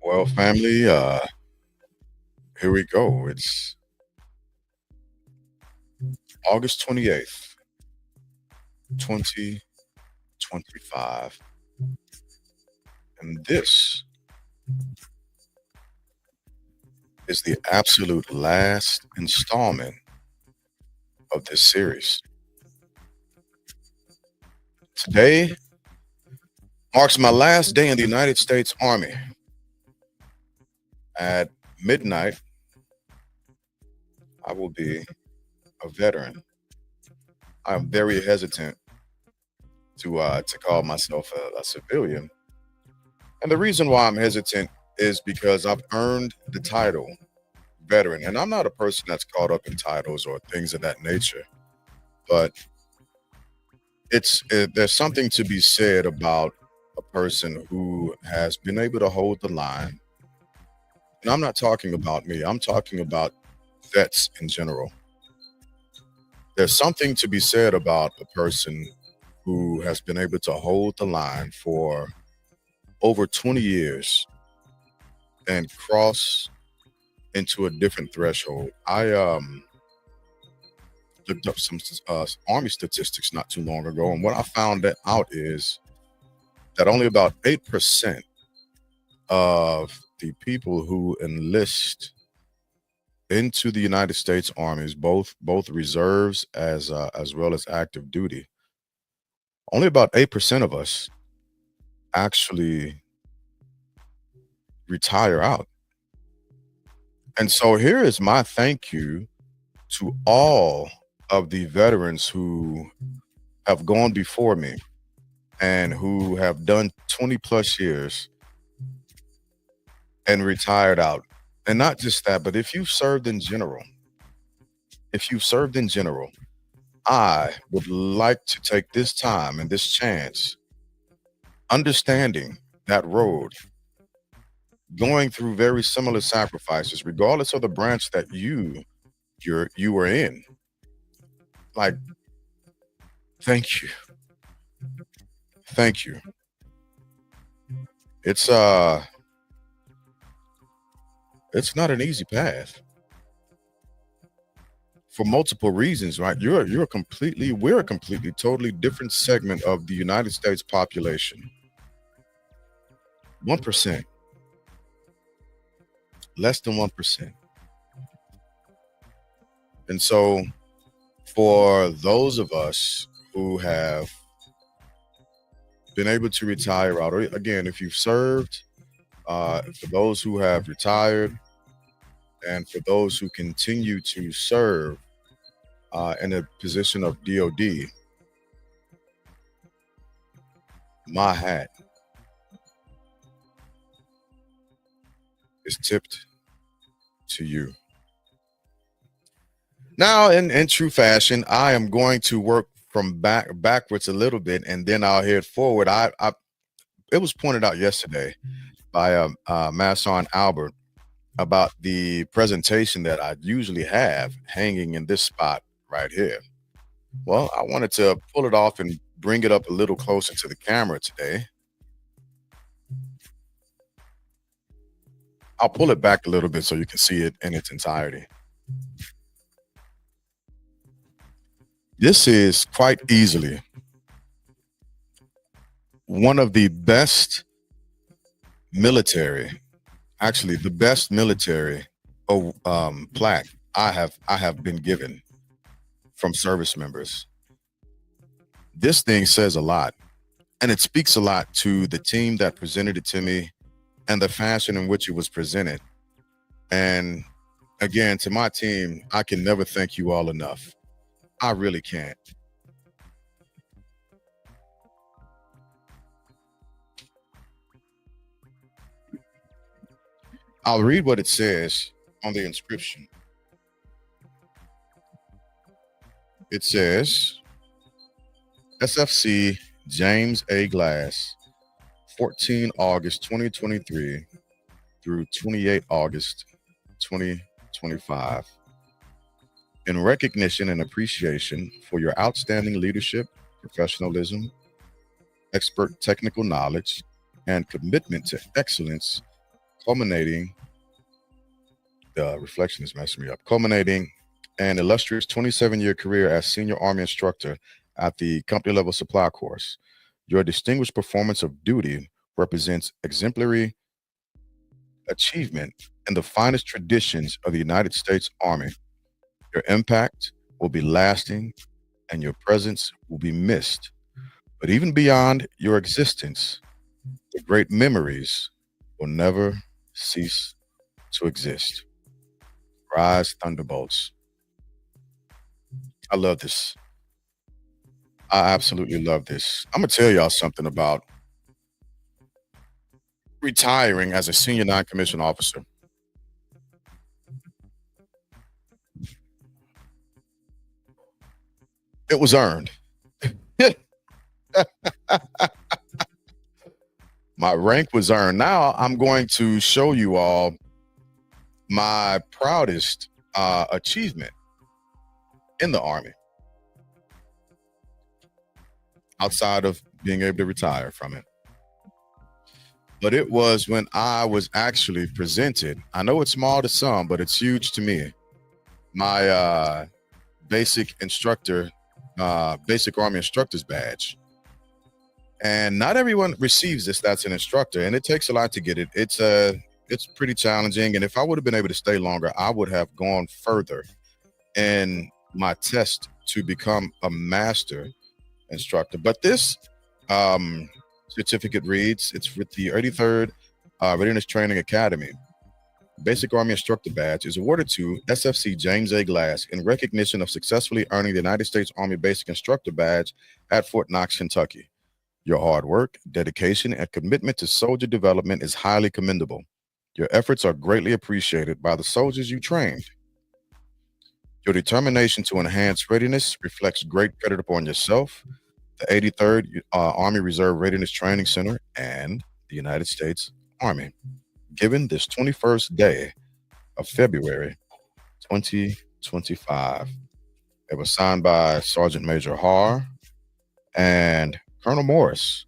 Well, family, here we go. It's August 28th, 2025. And this is the absolute last installment of this series. Today marks my last day in the United States Army. At midnight, I will be a veteran. I'm very hesitant to call myself a civilian. And the reason why I'm hesitant is because I've earned the title veteran. And I'm not a person that's caught up in titles or things of that nature. But there's something to be said about a person who has been able to hold the line. And I'm not talking about me, I'm talking about vets in general. There's something to be said about a person who has been able to hold the line for over 20 years and cross into a different threshold. I looked up some army statistics not too long ago, and what I found out is that only about 8% of the people who enlist into the United States Armies, both reserves as well as active duty, only about 8% of us actually retire out. And so here is my thank you to all of the veterans who have gone before me and who have done 20 plus years and retired out. And not just that, but if you've served in general, I would like to take this time and this chance, understanding that road, going through very similar sacrifices, regardless of the branch that you were in. Like, thank you, thank you. It's uh, it's not an easy path for multiple reasons, right? We're a completely, totally different segment of the United States population. 1%, less than 1%. And so, for those of us who have been able to retire out, or again, if you've served, for those who have retired, and for those who continue to serve in a position of DOD, my hat is tipped to you. Now, in true fashion, I am going to work from backwards a little bit, and then I'll head forward. It was pointed out yesterday by Masson Albert about the presentation that I usually have hanging in this spot right here. Well, I wanted to pull it off and bring it up a little closer to the camera today. I'll pull it back a little bit so you can see it in its entirety. This is quite easily one of the best military, actually the best military plaque I have been given from service members. This thing says a lot, and it speaks a lot to the team that presented it to me and the fashion in which it was presented. And again, to my team, I can never thank you all enough. I really can't. I'll read what it says on the inscription. It says SFC James A. Glass, 14 August 2023 through 28 August 2025. In recognition and appreciation for your outstanding leadership, professionalism, expert technical knowledge, and commitment to excellence, culminating the reflection is messing me up, culminating an illustrious 27-year career as senior Army instructor at the company level supply course. Your distinguished performance of duty represents exemplary achievement in the finest traditions of the United States Army. Your impact will be lasting and your presence will be missed. But even beyond your existence, the great memories will never cease to exist. Rise, thunderbolts. I love this. I absolutely love this. I'm gonna tell y'all something about retiring as a senior non-commissioned officer. It was earned. My rank was earned. Now I'm going to show you all my proudest achievement in the Army outside of being able to retire from it. But it was when I was actually presented. I know it's small to some, but it's huge to me. My basic instructor, basic Army instructor's badge. And not everyone receives this. That's an instructor, and it takes a lot to get it. It's pretty challenging. And if I would have been able to stay longer, I would have gone further in my test to become a master instructor. But this certificate reads, it's with the 83rd Readiness Training Academy. Basic Army Instructor Badge is awarded to SFC James A. Glass in recognition of successfully earning the United States Army Basic Instructor Badge at Fort Knox, Kentucky. Your hard work, dedication, and commitment to soldier development is highly commendable. Your efforts are greatly appreciated by the soldiers you trained. Your determination to enhance readiness reflects great credit upon yourself, the 83rd Army Reserve Readiness Training Center, and the United States Army. Given this 21st day of February 2025, it was signed by Sergeant Major Har and Colonel Morris.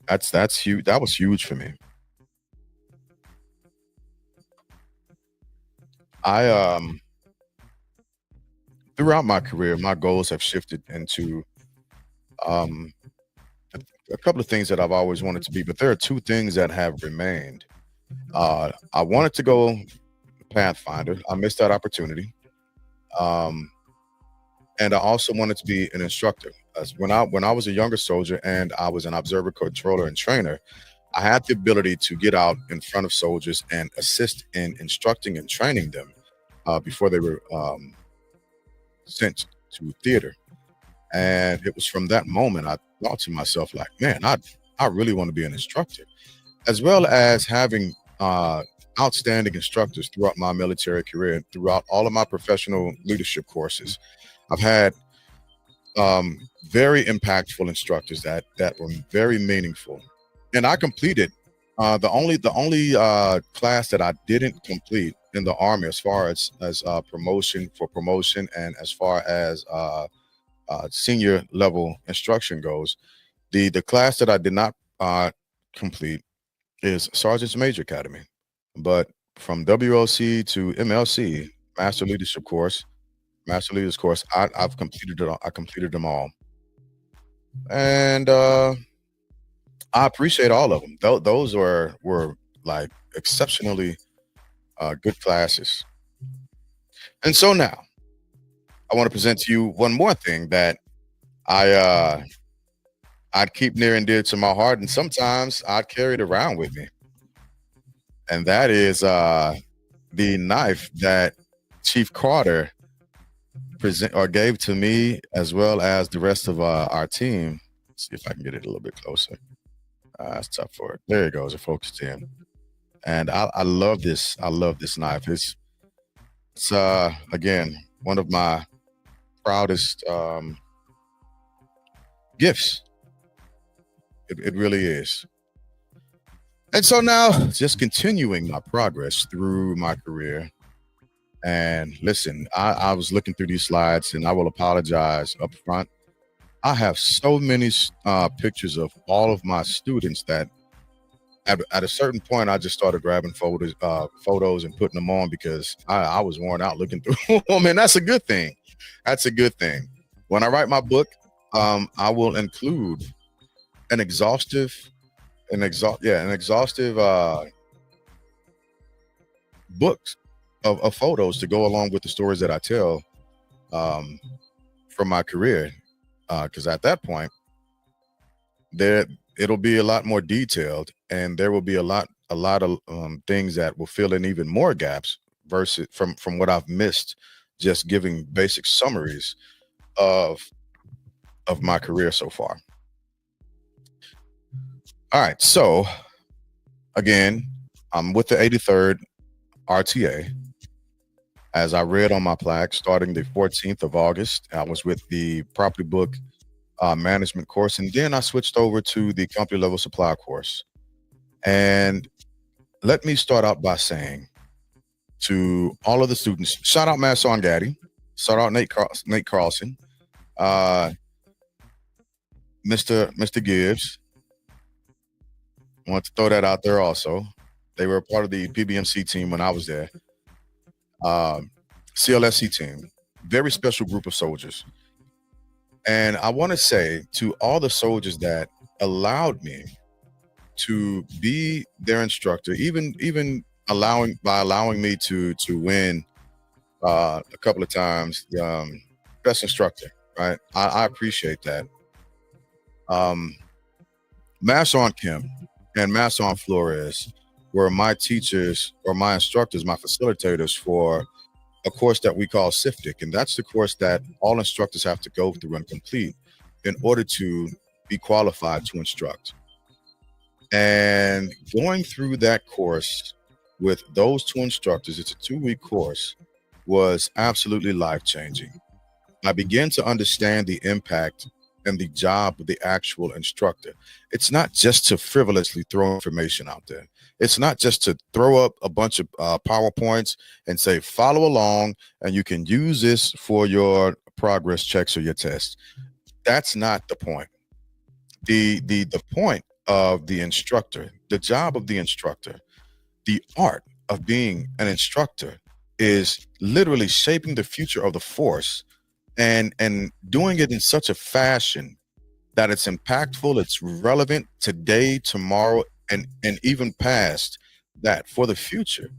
That's huge. That was huge for me. I throughout my career, my goals have shifted into um a couple of things that I've always wanted to be, but there are two things that have remained. I wanted to go Pathfinder. I missed that opportunity. Um, and I also wanted to be an instructor. As when I was a younger soldier and I was an observer, controller, and trainer, I had the ability to get out in front of soldiers and assist in instructing and training them before they were sent to theater. And it was from that moment I thought to myself, like, man, I really want to be an instructor, as well as having outstanding instructors throughout my military career and throughout all of my professional leadership courses. I've had very impactful instructors that were very meaningful, and I completed the only class that I didn't complete in the Army, as far as promotion, and as far as senior level instruction goes. The class that I did not complete is Sergeant's Major Academy, but from WOC to MLC, Master Leadership course, Master Leaders course, I've completed it. I completed them all, and I appreciate all of them. Those were like exceptionally good classes. And so now I want to present to you one more thing that I I'd keep near and dear to my heart, and sometimes I'd carry it around with me, and that is the knife that Chief Carter present or gave to me, as well as the rest of our team. Let's see if I can get it a little bit closer. It's tough for it. There it goes. It focused in, and I love this. I love this knife. It's again one of my proudest gifts. It really is. And so now, just continuing my progress through my career. And listen, I was looking through these slides, and I will apologize up front. I have so many pictures of all of my students that at a certain point I just started grabbing photos and putting them on because I was worn out looking through them, and that's a good thing. That's a good thing. When I write my book, I will include an exhaustive, an exhaustive books of photos to go along with the stories that I tell um, from my career. Because at that point, there it'll be a lot more detailed, and there will be a lot of things that will fill in even more gaps versus from what I've missed, just giving basic summaries of my career so far. All right, so again, I'm with the 83rd RTA. As I read on my plaque, starting the 14th of August, I was with the property book management course, and then I switched over to the company level supply course. And let me start out by saying to all of the students, shout out Masson Gaddy, shout out Nate Carlson, uh, Mr. Gibbs. I want to throw that out there also. They were a part of the PBMC team when I was there. CLSC team, very special group of soldiers. And I want to say to all the soldiers that allowed me to be their instructor, even allowing me to win a couple of times, best instructor, right? I appreciate that. Um, Masson Kim and Masson Flores were my teachers or my instructors, my facilitators for a course that we call SIFTIC, and that's the course that all instructors have to go through and complete in order to be qualified to instruct. And going through that course with those two instructors, it's a 2-week course, was absolutely life-changing. I began to understand the impact and the job of the actual instructor. It's not just to frivolously throw information out there. It's not just to throw up a bunch of PowerPoints and say, follow along, and you can use this for your progress checks or your tests. That's not the point. The point of the instructor, the job of the instructor, the art of being an instructor is literally shaping the future of the force and doing it in such a fashion that it's impactful, it's relevant today, tomorrow, and even past that for the future.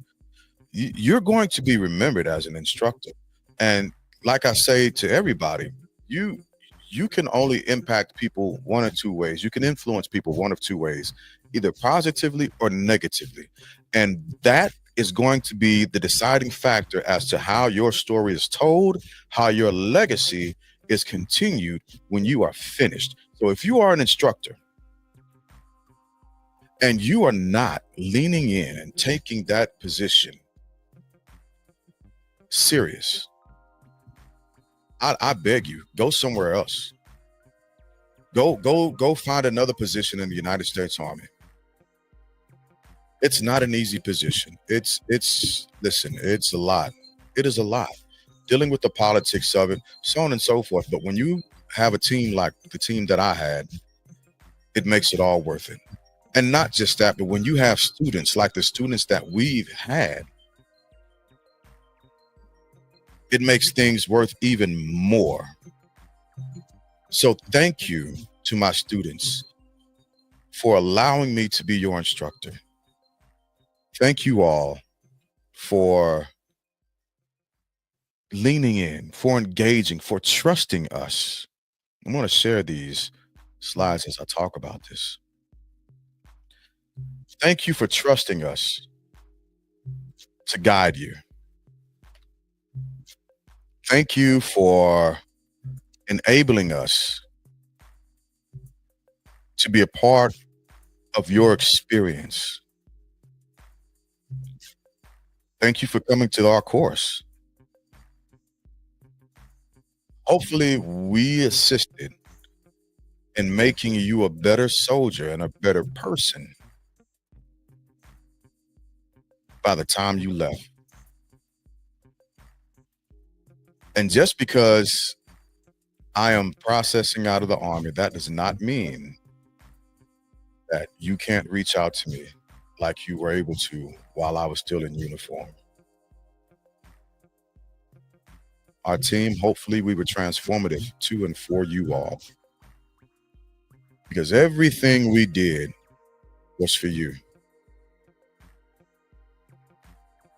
You're going to be remembered as an instructor. And like I say to everybody, you you can only impact people one or two ways. You can influence people one of two ways, either positively or negatively. And that is going to be the deciding factor as to how your story is told, how your legacy is continued when you are finished. So if you are an instructor and you are not leaning in and taking that position serious, I beg you, go somewhere else. Go find another position in the United States Army. It's not an easy position. It's listen, it's a lot. It is a lot. Dealing with the politics of it, so on and so forth. But when you have a team like the team that I had, it makes it all worth it. And not just that, but when you have students like the students that we've had, it makes things worth even more. So thank you to my students for allowing me to be your instructor. Thank you all for leaning in, for engaging, for trusting us. I'm going to share these slides as I talk about this. Thank you for trusting us to guide you. Thank you for enabling us to be a part of your experience. Thank you for coming to our course. Hopefully, we assisted in making you a better soldier and a better person by the time you left. And just because I am processing out of the Army. That does not mean that you can't reach out to me like you were able to while I was still in uniform. Our team, hopefully, we were transformative to and for you all because everything we did was for you.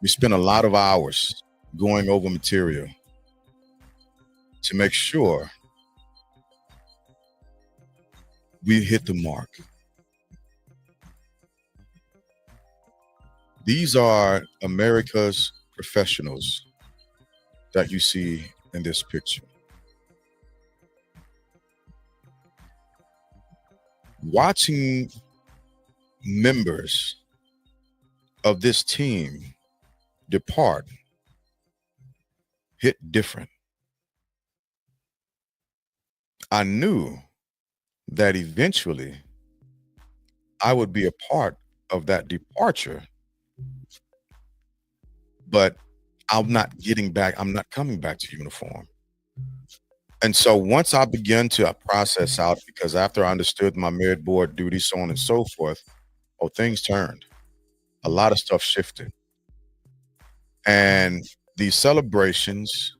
We spent a lot of hours going over material to make sure we hit the mark. These are America's professionals that you see in this picture. Watching members of this team depart hit different. I knew that eventually I would be a part of that departure, but I'm not getting back. I'm not coming back to uniform. And so once I began to process out, because after I understood my merit board duty, so on and so forth, oh, things turned. A lot of stuff shifted. And these celebrations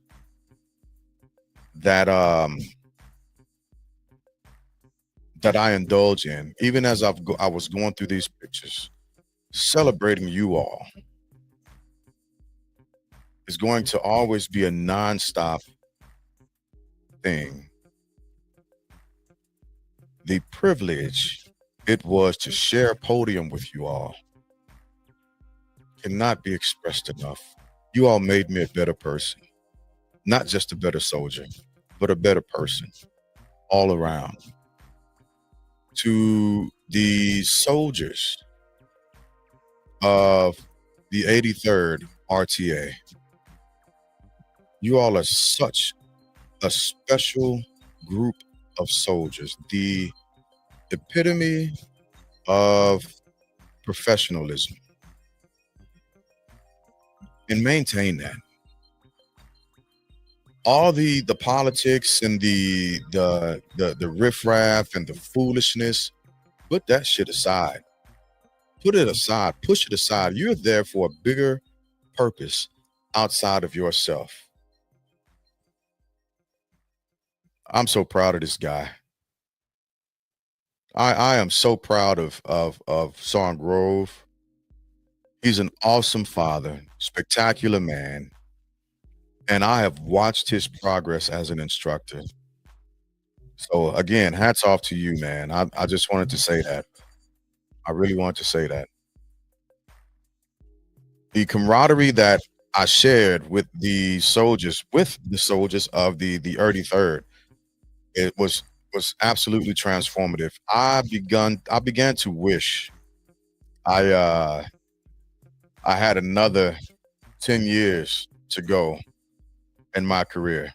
that that I indulge in, even as I was going through these pictures, celebrating you all is going to always be a nonstop thing. The privilege it was to share a podium with you all cannot be expressed enough. You all made me a better person, not just a better soldier, but a better person all around. To the soldiers of the 83rd RTA, you all are such a special group of soldiers, the epitome of professionalism. And maintain that. All the politics and the riffraff and the foolishness, put that shit aside. Put it aside, push it aside. You're there for a bigger purpose outside of yourself. I'm so proud of this guy. I am so proud of Song Grove. He's an awesome father, spectacular man, and I have watched his progress as an instructor. So again, hats off to you, man. I just wanted to say that. I really wanted to say that. The camaraderie that I shared with the soldiers of the 33rd, it was absolutely transformative. I began to wish I I had another 10 years to go in my career.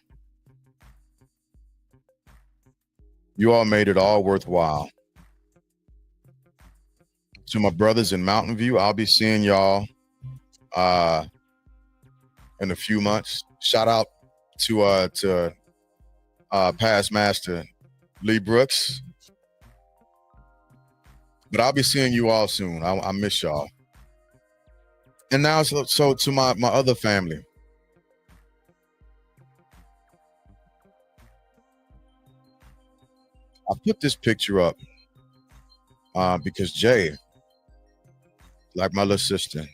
You all made it all worthwhile. To my brothers in Mountain View, I'll be seeing y'all uh in a few months. Shout out to past master Lee Brooks. But I'll be seeing you all soon. I miss y'all. And now so to my other family. I put this picture up because Jay, like my little sister,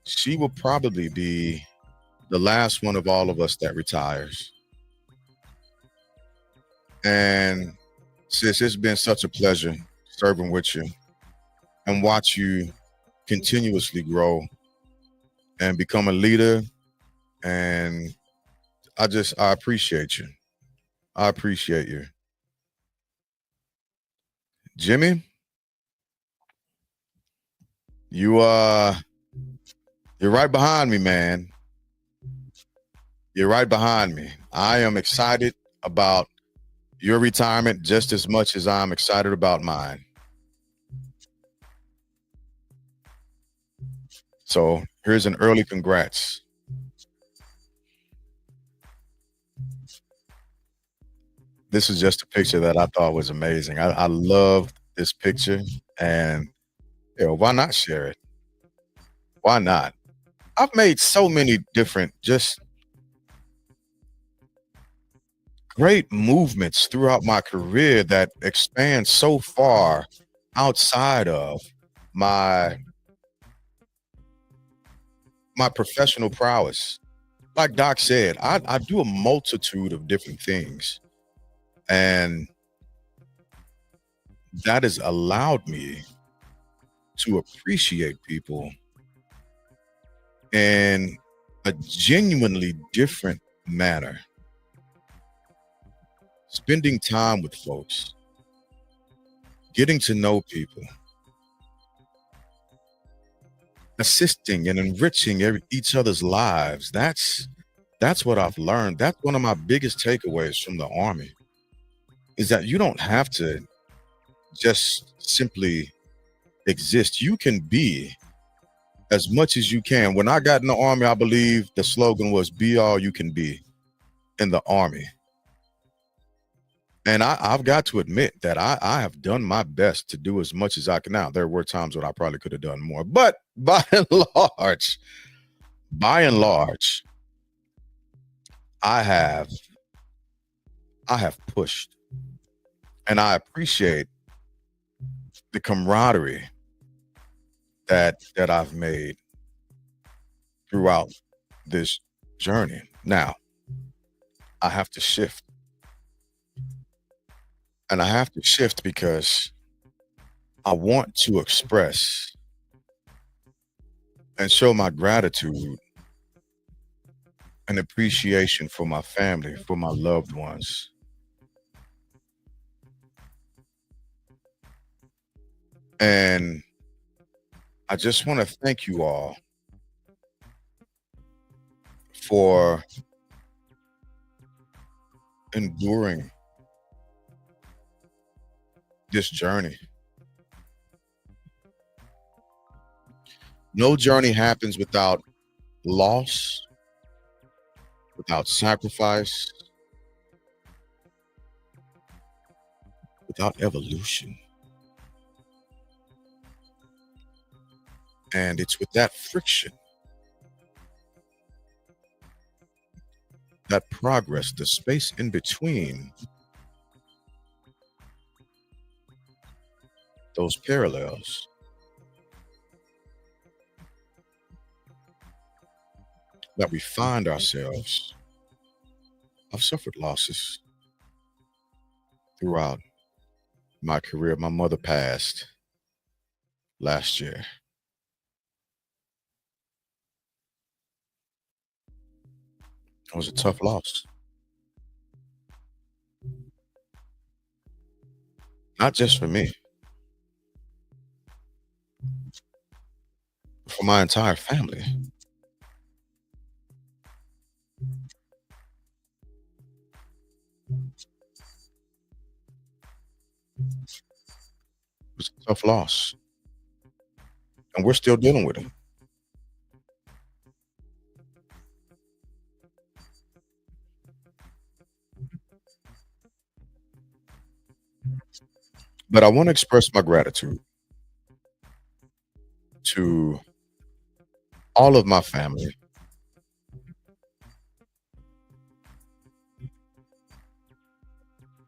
she will probably be the last one of all of us that retires. And sis, it's been such a pleasure serving with you and watch you continuously grow and become a leader. And I appreciate you. I appreciate you. Jimmy, you you're right behind me, man. You're right behind me. I am excited about your retirement just as much as I'm excited about mine. So here's an early congrats. This is just a picture that I thought was amazing. I loved this picture, and, why not share it? Why not? I've made so many different, just great movements throughout my career that expand so far outside of my my professional prowess. Like Doc said, I do a multitude of different things, and that has allowed me to appreciate people in a genuinely different manner. Spending time with folks, getting to know people, assisting and enriching each other's lives. That's what I've learned. That's one of my biggest takeaways from the army is that you don't have to just simply exist. You can be as much as you can. When I got in the army, I believe the slogan was "Be all you can be" in the army. And I've got to admit that I have done my best to do as much as I can. Now, there were times when I probably could have done more, but large, by and large, I have I have pushed, and I appreciate the camaraderie that I've made throughout this journey. Now, I have to shift, and I have to shift because I want to express and show my gratitude and appreciation for my family, for my loved ones. And I just want to thank you all for enduring this journey. No journey happens without loss, without sacrifice, without evolution. And it's with that friction, that progress, the space in between those parallels, that we find ourselves. I've suffered losses throughout my career. My mother passed last year. It was a tough loss, not just for me, but for my entire family. It was a tough loss, and we're still dealing with it. But I want to express my gratitude to all of my family.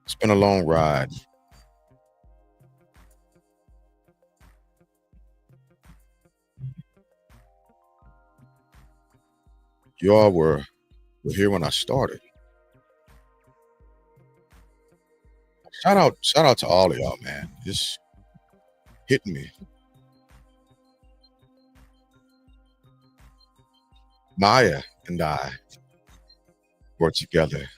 It's been a long ride. You all were here when I started. Shout out to all of y'all, man. Just hitting me. Maya and I were together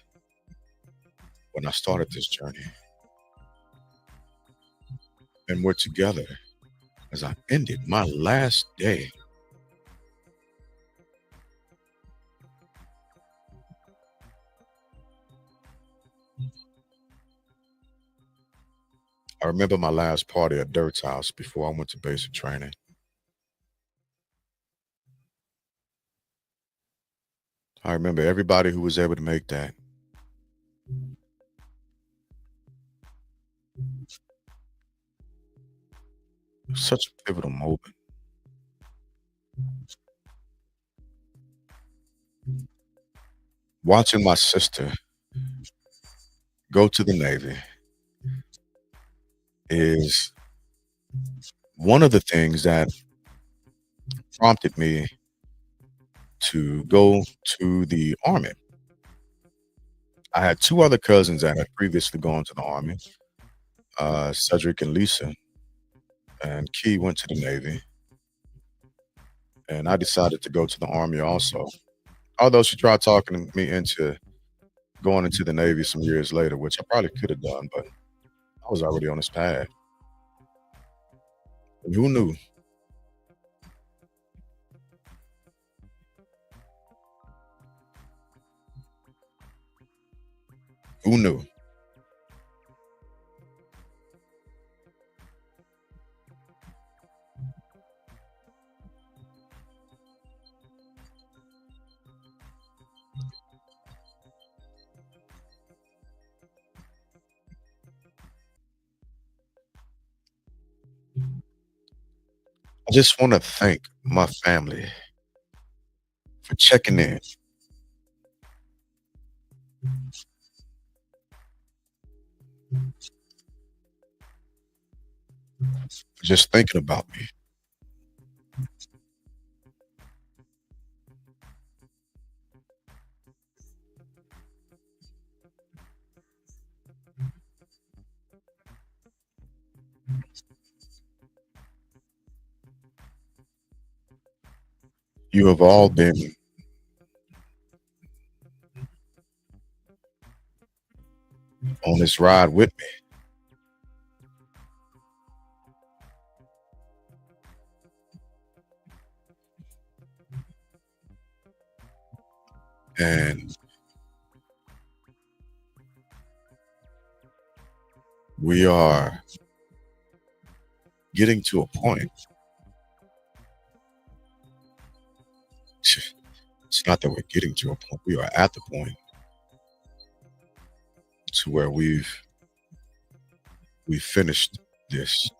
when I started this journey, and we're together as I ended my last day. I remember my last party at Dirt's house before I went to basic training. I remember everybody who was able to make that. Such a pivotal moment. Watching my sister go to the Navy is one of the things that prompted me to go to the Army. I had two other cousins that had previously gone to the Army, Cedric and Lisa, and Key went to the Navy, and I decided to go to the Army also. Although she tried talking me into going into the Navy some years later, which I probably could have done, but I was already on this path. And who knew? Who knew? I just want to thank my family for checking in, for just thinking about me. You have all been on this ride with me. And we are getting to a point. It's not that we're getting to a point. We are at the point to where we've finished this.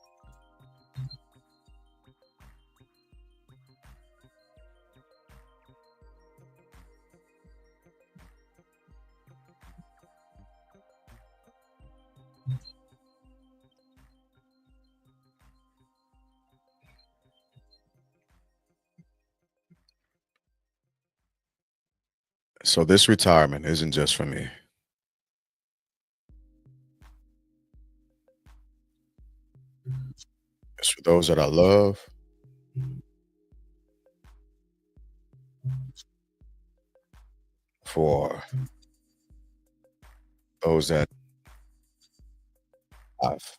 So this retirement isn't just for me. It's for those that I love, for those that I've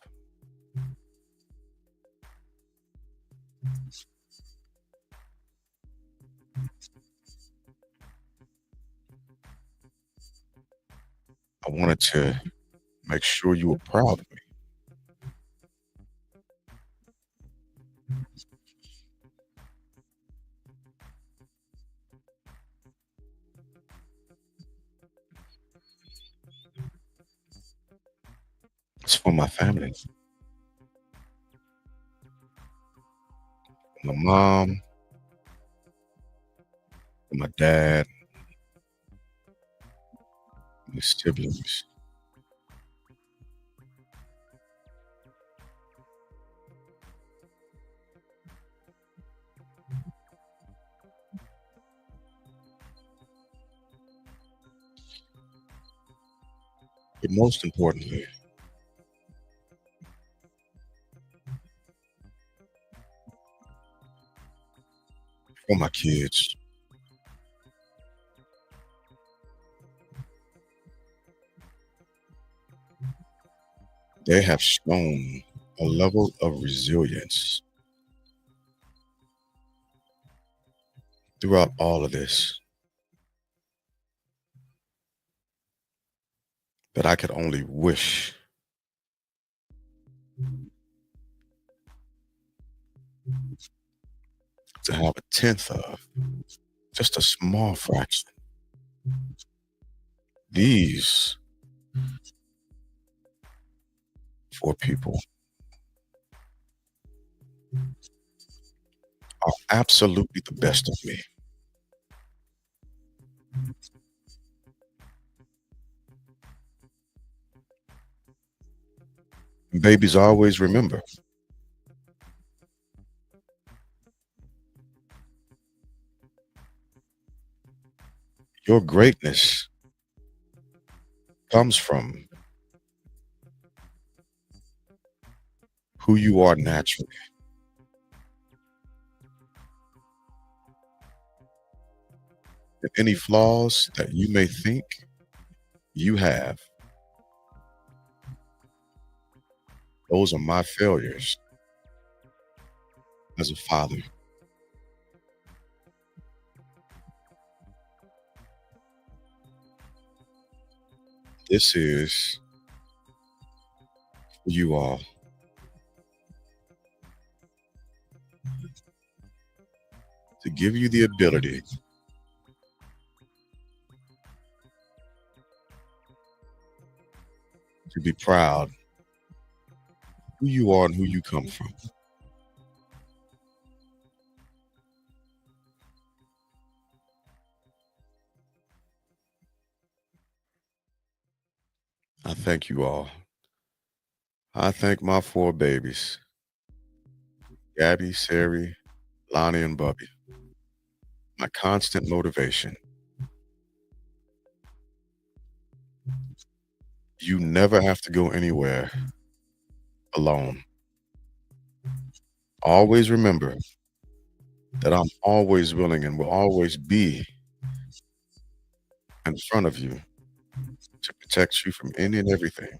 I wanted to make sure you were proud of me. It's for my family. My mom, my dad, my siblings. But most importantly, for my kids. They have shown a level of resilience throughout all of this that I could only wish to have a tenth of, just a small fraction. These four people are absolutely the best of me. And babies, always remember your greatness comes from who you are naturally. And any flaws that you may think you have, those are my failures as a father. This is for you all to give you the ability to be proud who you are and who you come from. I thank you all. I thank my four babies, Gabby, Sari, Lonnie, and Bubby, my constant motivation. You never have to go anywhere alone. Always remember that I'm always willing and will always be in front of you to protect you from any and everything.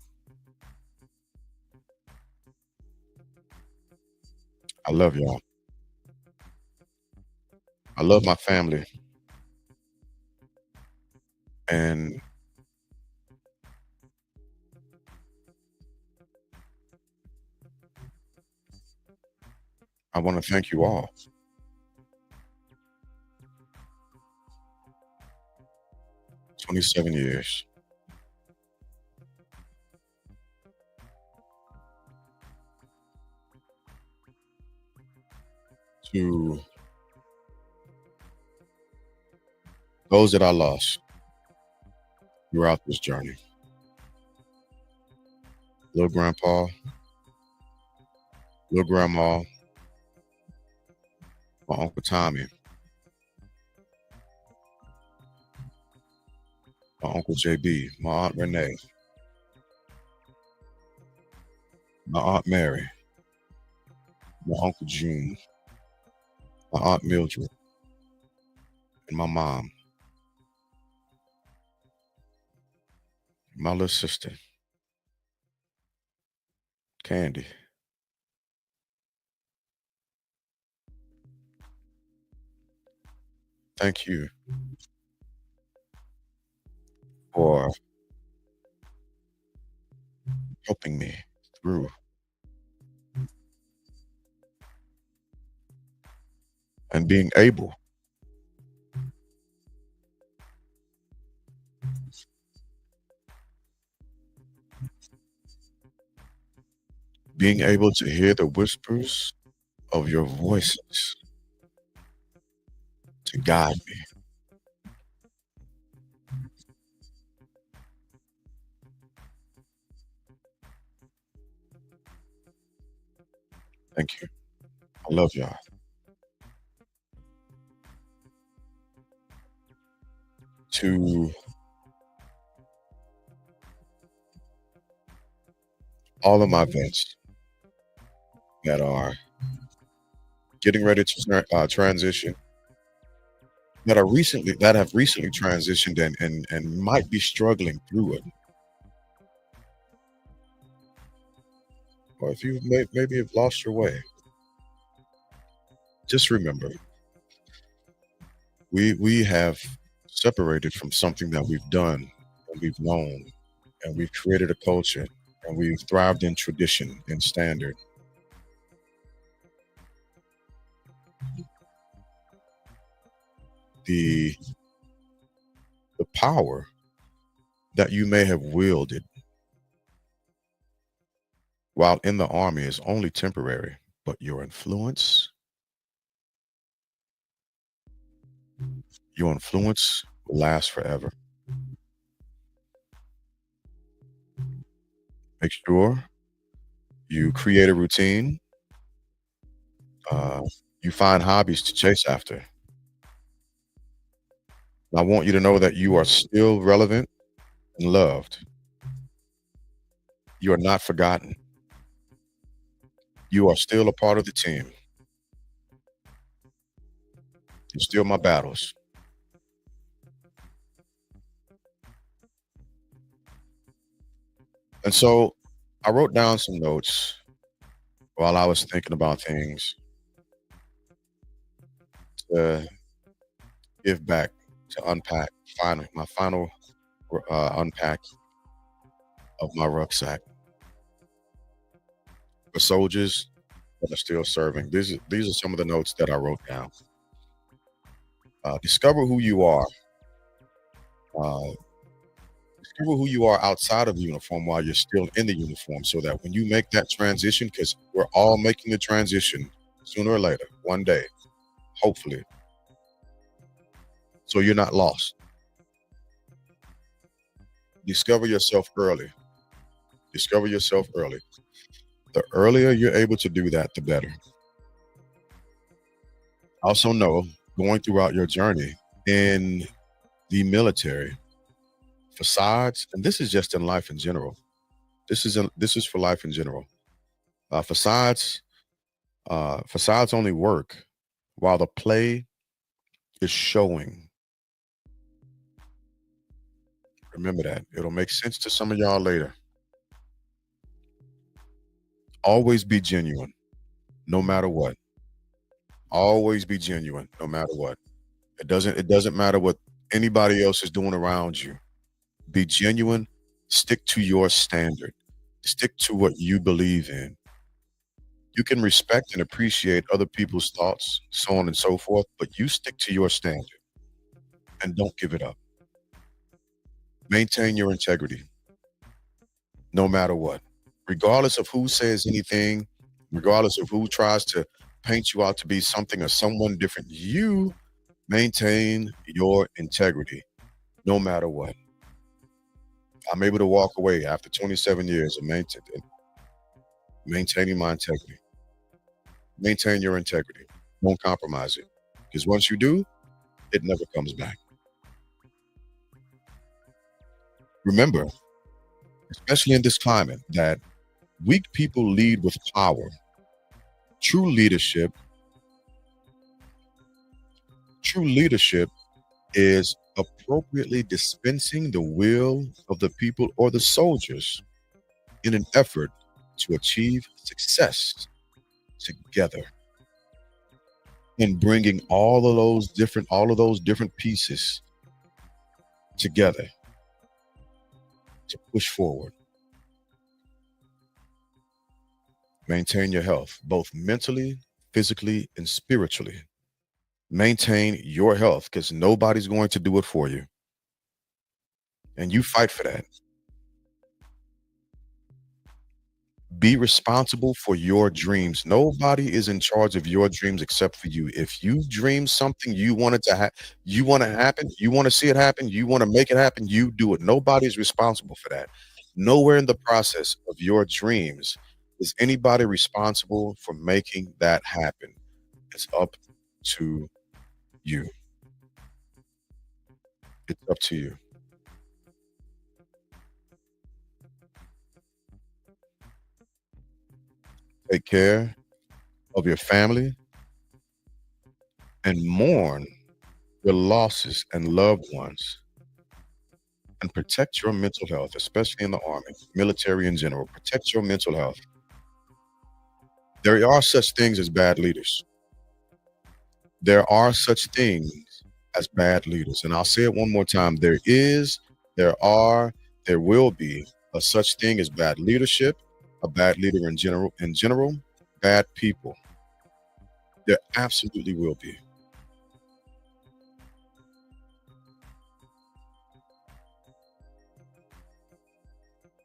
I love y'all. I love my family. And I want to thank you all. 27 years to those that I lost throughout this journey. Little grandpa, little grandma, my Uncle Tommy, my Uncle JB, my Aunt Renee, my Aunt Mary, my Uncle June, my Aunt Mildred, and my mom, my little sister, Candy. Thank you for helping me through and being able to hear the whispers of your voices to guide me. Thank you. I love y'all. To all of my vets that are getting ready to transition, that have recently transitioned and might be struggling through it, or if you maybe have lost your way, just remember we have separated from something that we've done and we've known and we've created a culture and we've thrived in tradition and standard. The the power that you may have wielded while in the army is only temporary, but your influence Your influence will last forever. Make sure you create a routine. Uh, you find hobbies to chase after. I want you to know that you are still relevant and loved. You are not forgotten. You are still a part of the team. You're still my battles. And so I wrote down some notes while I was thinking about things to give back, to unpack, my final unpack of my rucksack for soldiers that are still serving. These are some of the notes that I wrote down. Discover who you are. Uh, Discover who you are outside of the uniform while you're still in the uniform, so that when you make that transition, because we're all making the transition sooner or later, one day, hopefully, so you're not lost. Discover yourself early. Discover yourself early. The earlier you're able to do that, the better. Also know, going throughout your journey in the military, facades, and this is just in life in general. This is for life in general. Facades facades only work while the play is showing. Remember that. It'll make sense to some of y'all later. Always be genuine, no matter what. Always be genuine, no matter what. It doesn't matter what anybody else is doing around you. Be genuine. Stick to your standard. Stick to what you believe in. You can respect and appreciate other people's thoughts, so on and so forth, but you stick to your standard and don't give it up. Maintain your integrity no matter what. Regardless of who says anything, regardless of who tries to paint you out to be something or someone different, you maintain your integrity no matter what. I'm able to walk away after 27 years of maintaining my integrity. Maintain your integrity. Don't compromise it. Because once you do, it never comes back. Remember, especially in this climate, that weak people lead with power. True leadership, true leadership is appropriately dispensing the will of the people or the soldiers in an effort to achieve success together, and bringing all of those different pieces together to push forward. Maintain your health, both mentally, physically, and spiritually. Maintain your health, because nobody's going to do it for you. And you fight for that. Be responsible for your dreams. Nobody is in charge of your dreams except for you. If you dream something you want it to you want to happen, you want to see it happen, you want to make it happen, you do it. Nobody's responsible for that. Nowhere in the process of your dreams is anybody responsible for making that happen. It's up to you. It's up to you. Take care of your family and mourn your losses and loved ones, and protect your mental health, especially in the army, military in general. Protect your mental health. There are such things as bad leaders. There are such things as bad leaders. And I'll say it one more time. There are, there will be a such thing as bad leadership, a bad leader in general, bad people. There absolutely will be.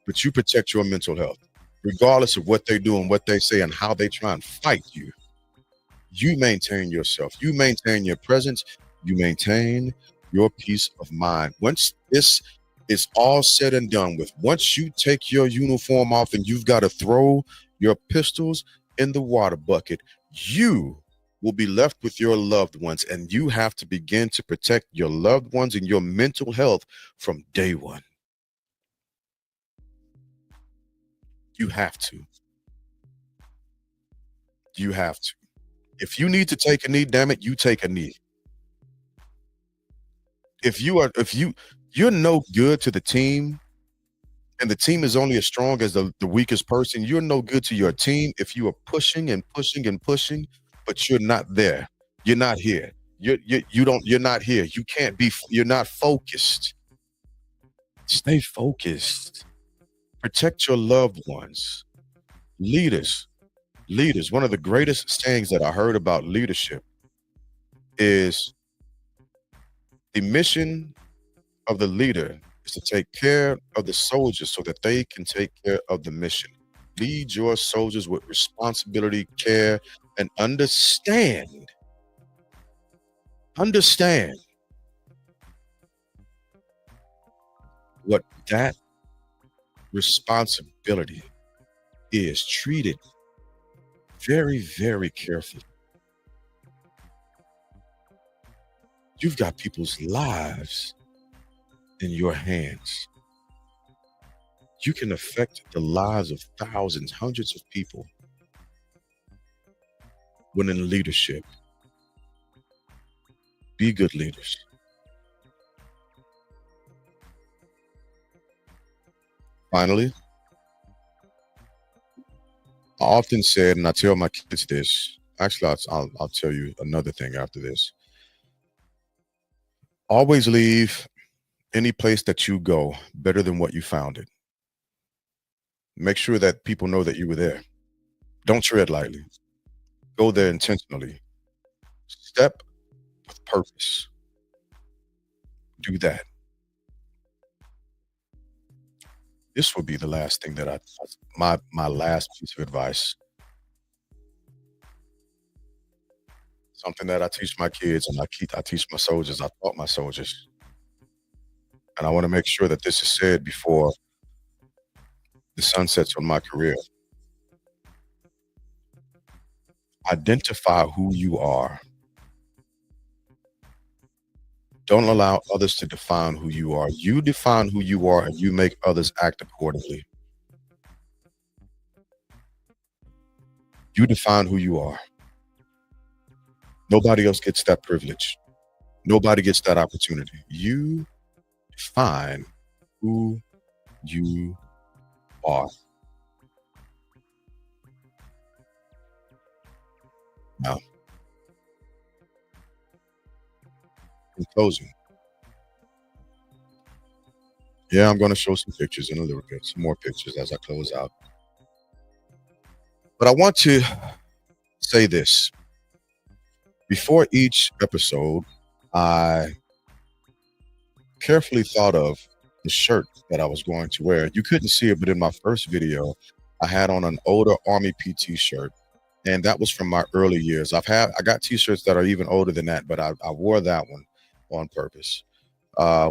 But you protect your mental health, regardless of what they do and what they say and how they try and fight you. You maintain yourself. You maintain your presence. You maintain your peace of mind. Once this is all said and done with, once you take your uniform off and you've got to throw your pistols in the water bucket, you will be left with your loved ones, and you have to begin to protect your loved ones and your mental health from day one. You have to. You have to. If you need to take a knee, damn it, you take a knee. If you're no good to the team, and the team is only as strong as the weakest person, you're no good to your team if you are pushing and pushing and pushing, but you're not there. You're not here. You're not here. You can't be, you're not focused. Stay focused. Protect your loved ones. Leaders, leaders. One of the greatest sayings that I heard about leadership is the mission of the leader is to take care of the soldiers so that they can take care of the mission. Lead your soldiers with responsibility, care, and understand what that responsibility is. Treat it very, very carefully. You've got people's lives in your hands. You can affect the lives of thousands, hundreds of people when in leadership. Be good leaders. Finally, I often said, and I tell my kids this. Actually, I'll tell you another thing after this. Always leave any place that you go better than what you found it. Make sure that people know that you were there. Don't tread lightly. Go there intentionally. Step with purpose. Do that. This will be the last thing that my last piece of advice. Something that I teach my kids and I teach my soldiers. I taught my soldiers. And I want to make sure that this is said before the sun sets on my career. Identify who you are. Don't allow others to define who you are. You define who you are and you make others act accordingly. You define who you are. Nobody else gets that privilege. Nobody gets that opportunity. You define who you are. Now, in closing, yeah, I'm going to show some pictures in a little bit, some more pictures as I close out. But I want to say this before each episode, I carefully thought of the shirt that I was going to wear. You couldn't see it, but in my first video, I had on an older Army PT shirt, and that was from my early years. I got t-shirts that are even older than that, but I wore that one on purpose.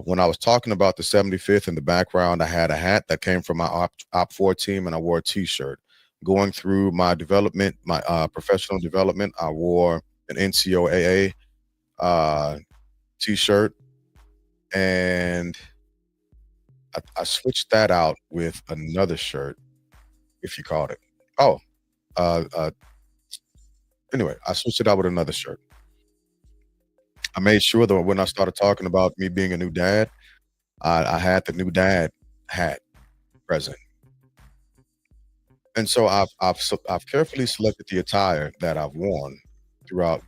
When I was talking about the 75th in the background, I had a hat that came from my op 4 team, and I wore a t-shirt. Going through my development, my professional development, I wore an NCOAA t-shirt, and I switched that out with another shirt, if you called it. Oh, uh, uh, anyway, I switched it out with another shirt. I made sure that when I started talking about me being a new dad, I had the new dad hat present. And so I've carefully selected the attire that I've worn throughout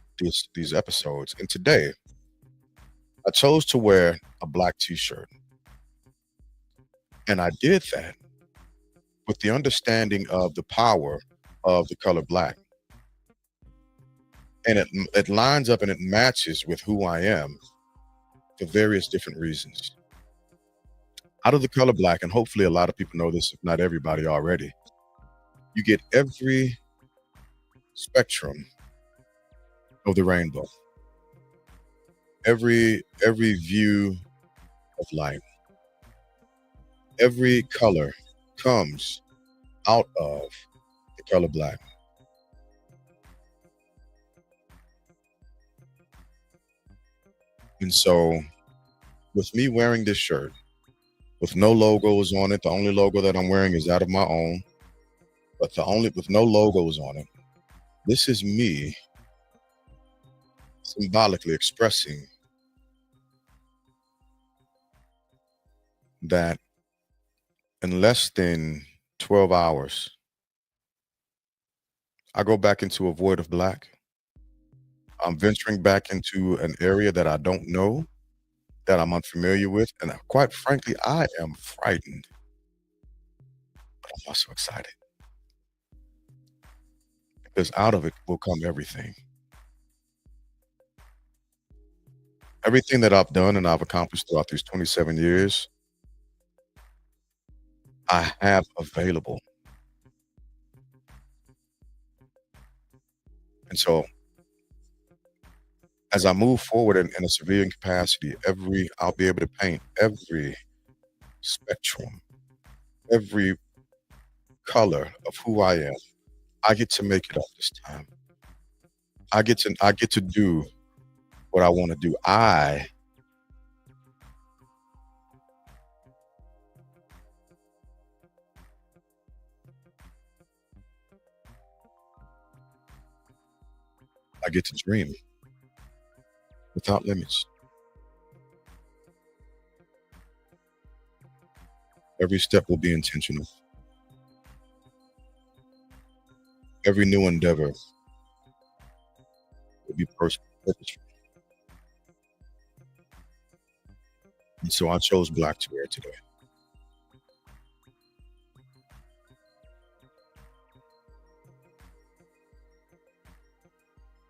these episodes. And today, I chose to wear a black t-shirt. And I did that with the understanding of the power of the color black. And it lines up and it matches with who I am for various different reasons. Out of the color black, and hopefully a lot of people know this, if not everybody already, you get every spectrum of the rainbow. Every view of light, every color comes out of the color black. And so, with me wearing this shirt with no logos on it, the only logo that I'm wearing is that of my own, but the only with no logos on it, this is me symbolically expressing that in less than 12 hours, I go back into a void of black. I'm venturing back into an area that I don't know, that I'm unfamiliar with, and quite frankly, I am frightened, but I'm also excited because out of it will come everything. Everything that I've done and I've accomplished throughout these 27 years, I have available. And so as I move forward in a civilian capacity, I'll be able to paint every spectrum, every color of who I am. I get to make it up this time. I get to do what I want to do. I get to dream without limits. Every step will be intentional. Every new endeavor will be purposeful. And so I chose black to wear today.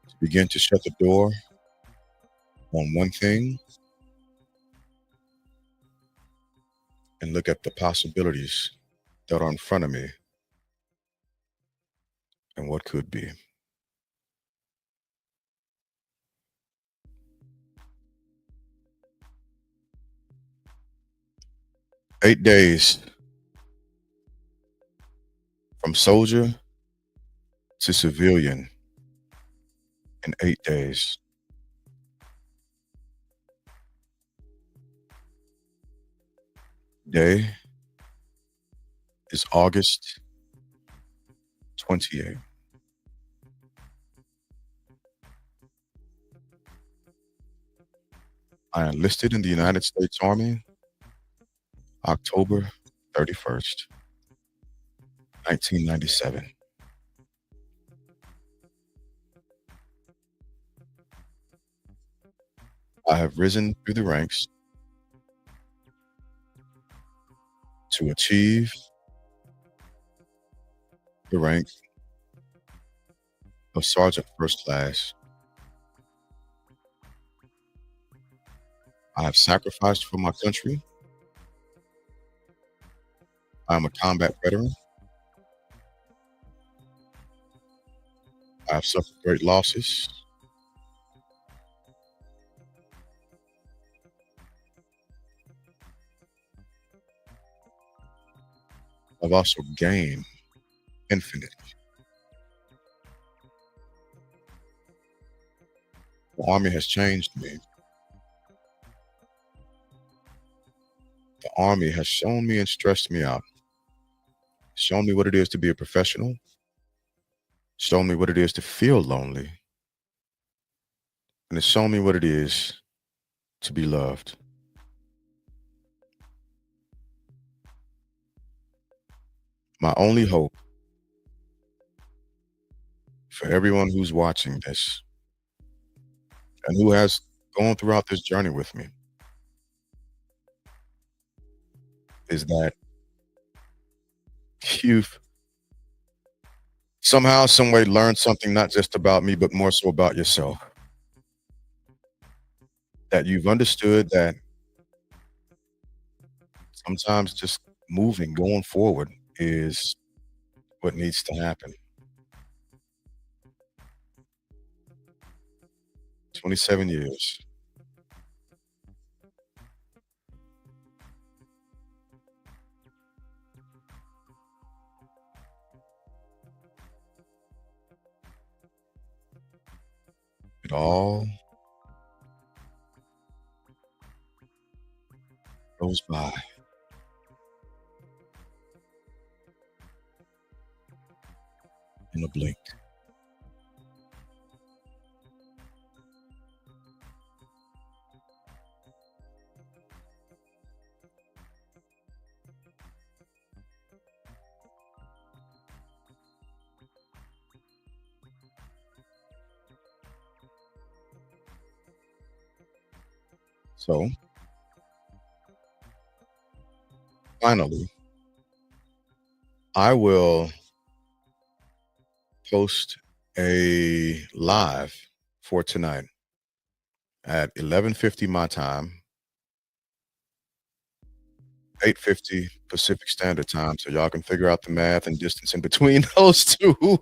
To begin to shut the door on one thing and look at the possibilities that are in front of me and what could be. 8 days from soldier to civilian in 8 days. Day is August 28th. I enlisted in the United States Army October 31st, 1997. I have risen through the ranks to achieve the rank of Sergeant First Class. I have sacrificed for my country. I am a combat veteran. I have suffered great losses. I've also gained infinitely. The Army has changed me. The Army has shown me and stressed me out, shown me what it is to be a professional, shown me what it is to feel lonely, and it's shown me what it is to be loved. My only hope for everyone who's watching this and who has gone throughout this journey with me is that you've somehow, some way learned something not just about me, but more so about yourself. That you've understood that sometimes just moving, going forward is what needs to happen. 27 years. It all goes by in a blink. So finally, I will post a live for tonight at 11:50 my time, 8:50 Pacific Standard Time, so y'all can figure out the math and distance in between those 2.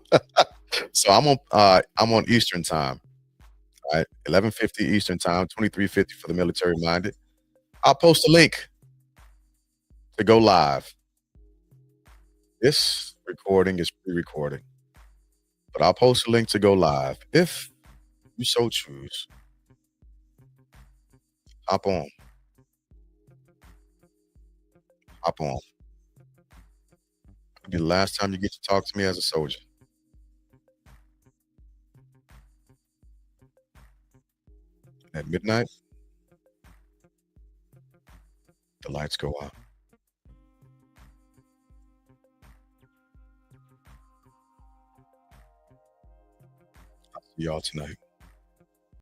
So I'm on Eastern Time, right? 11:50 Eastern Time, 23:50 for the military minded. I'll post a link to go live. This recording is pre-recorded, but I'll post a link to go live. If you so choose, hop on, hop on. It'll be the last time you get to talk to me as a soldier. At midnight, the lights go out. See y'all tonight.